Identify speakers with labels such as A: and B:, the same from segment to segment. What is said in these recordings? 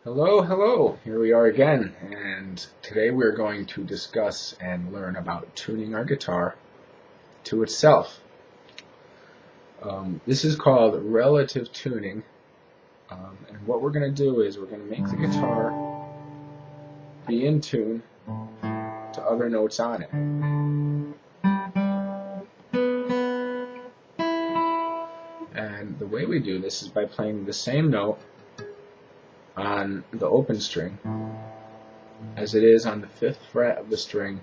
A: Hello, hello. Here we are again, and today we're going to discuss and learn about tuning our guitar to itself. This is called relative tuning, and what we're going to do is we're going to make the guitar be in tune to other notes on it. And the way we do this is by playing the same note on the open string as it is on the 5th fret of the string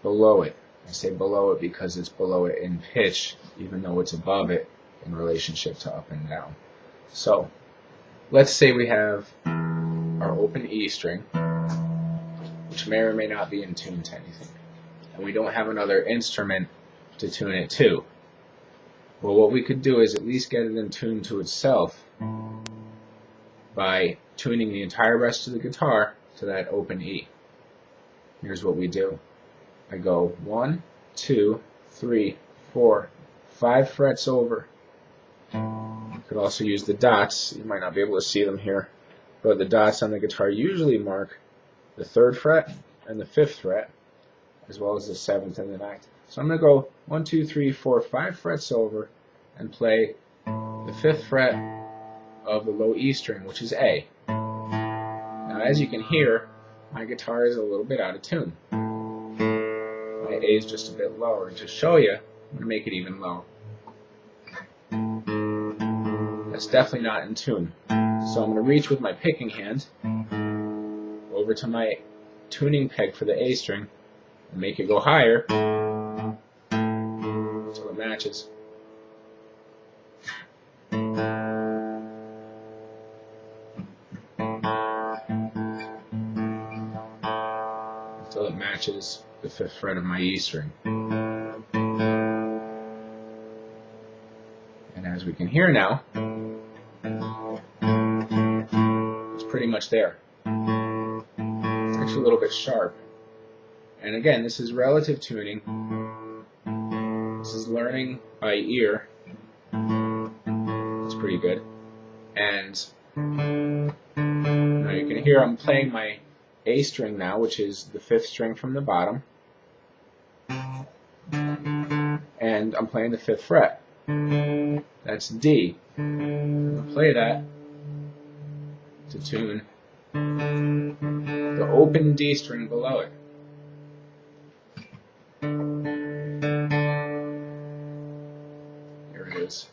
A: below it. I say below it because it's below it in pitch, even though it's above it in relationship to up and down. So, let's say we have our open E string, which may or may not be in tune to anything, and we don't have another instrument to tune it to. Well, what we could do is at least get it in tune to itself by tuning the entire rest of the guitar to that open E. Here's what we do. I go 1, 2, 3, 4, 5 frets over. You could also use the dots. You might not be able to see them here, but the dots on the guitar usually mark the 3rd fret and the 5th fret, as well as the 7th and the 9th. So I'm going to go 1, 2, 3, 4, 5 frets over and play the 5th fret of the low E string, which is A. Now, as you can hear, my guitar is a little bit out of tune. My A is just a bit lower. And to show you, I'm going to make it even lower. That's definitely not in tune. So I'm going to reach with my picking hand over to my tuning peg for the A string and make it go higher until it matches. Until it matches the 5th fret of my E string. And as we can hear now, it's pretty much there. It's actually a little bit sharp. And again, this is relative tuning. This is learning by ear. It's pretty good. And now you can hear I'm playing my A string now, which is the 5th string from the bottom. And I'm playing the 5th fret. That's D. I'm going to play that to tune the open D string below it. Here it is.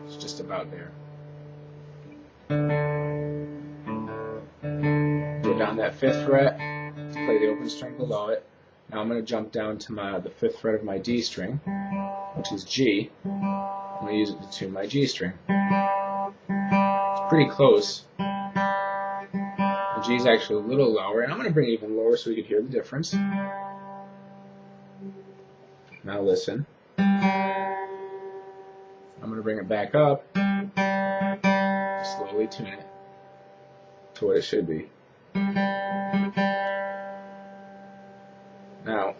A: It's just about there. Go down that 5th fret to play the open string below it. Now I'm going to jump down to the 5th fret of my D string, which is G. I'm going to use it to tune my G string. It's pretty close. The G is actually a little lower, and I'm going to bring it even lower so we can hear the difference. Now listen. I'm going to bring it back up, slowly tune it to what it should be. Now,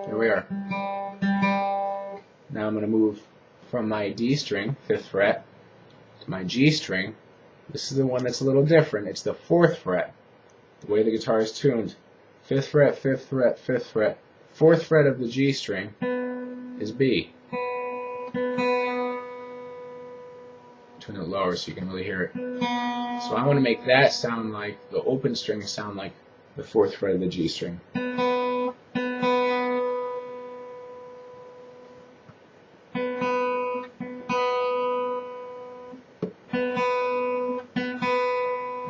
A: here we are. Now I'm going to move from my D string, 5th fret, to my G string. This is the one that's a little different. It's the 4th fret, the way the guitar is tuned. 5th fret, 5th fret, 5th fret. 4th fret of the G string is B. Turn it lower so you can really hear it. So I want to make that sound like, the open string sound like the 4th fret of the G string.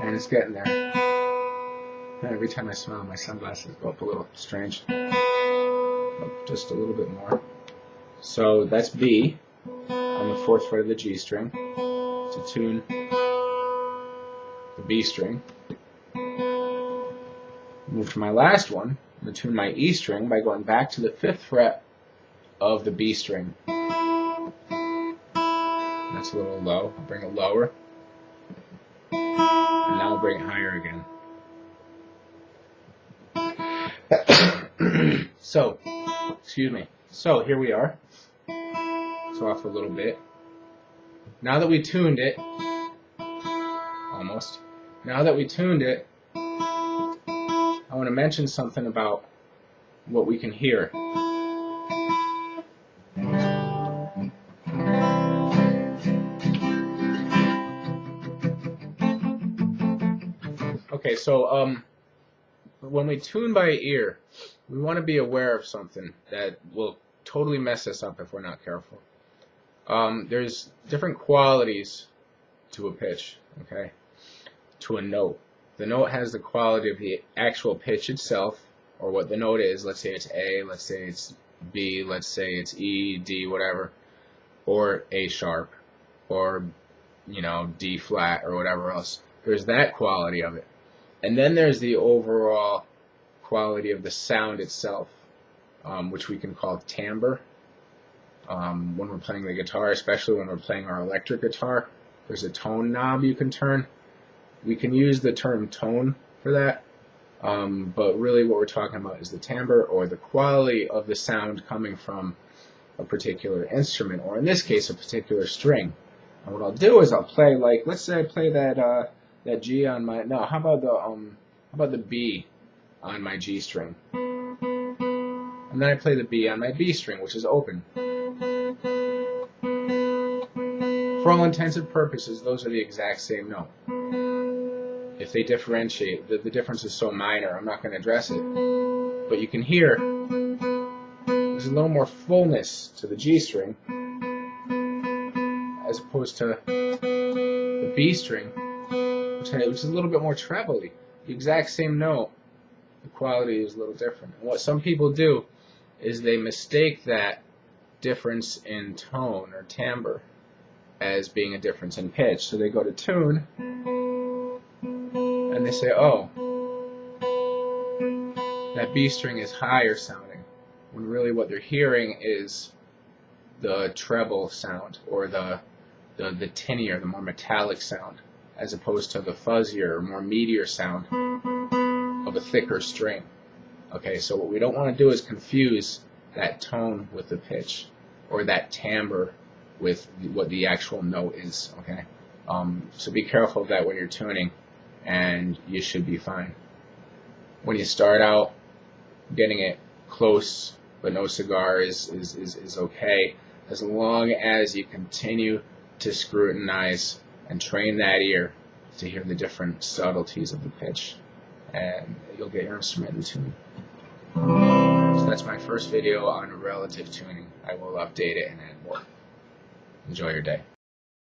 A: And it's getting there. And every time I smile, my sunglasses go up a little. Strange. Up just a little bit more. So that's B on the 4th fret of the G string to tune the B string. Move to my last one. I'm going to tune my E string by going back to the 5th fret of the B string. That's a little low. I'll bring it lower. And bring it higher again. So, excuse me. So here we are. So off a little bit. Now that we tuned it, almost. Now that we tuned it, I want to mention something about what we can hear. Okay, so when we tune by ear, we want to be aware of something that will totally mess us up if we're not careful. There's different qualities to a pitch, okay, to a note. The note has the quality of the actual pitch itself, or what the note is. Let's say it's A, let's say it's B, let's say it's E, D, whatever, or A sharp, or, you know, D flat, or whatever else. There's that quality of it. And then there's the overall quality of the sound itself, which we can call timbre. When we're playing the guitar, especially when we're playing our electric guitar, there's a tone knob you can turn. We can use the term tone for that, but really what we're talking about is the timbre, or the quality of the sound coming from a particular instrument, or in this case, a particular string. And what I'll do is I'll play, like, let's say I play that G on my, no, how about the B on my G string? And then I play the B on my B string, which is open. For all intents and purposes, those are the exact same note. If they differentiate, the difference is so minor, I'm not going to address it. But you can hear there's a little more fullness to the G string as opposed to the B string, which is a little bit more trebly. The exact same note, the quality is a little different. And what some people do is they mistake that difference in tone or timbre as being a difference in pitch. So they go to tune and they say, oh, that B string is higher sounding, when really what they're hearing is the treble sound, or the tinier, the more metallic sound, as opposed to the fuzzier, more meatier sound of a thicker string. Okay, so what we don't want to do is confuse that tone with the pitch, or that timbre with what the actual note is. Okay, so be careful of that when you're tuning, and you should be fine. When you start out, getting it close but no cigar is okay, as long as you continue to scrutinize and train that ear to hear the different subtleties of the pitch, and you'll get your instrument in tune. So that's my first video on relative tuning. I will update it and add more. Enjoy your day.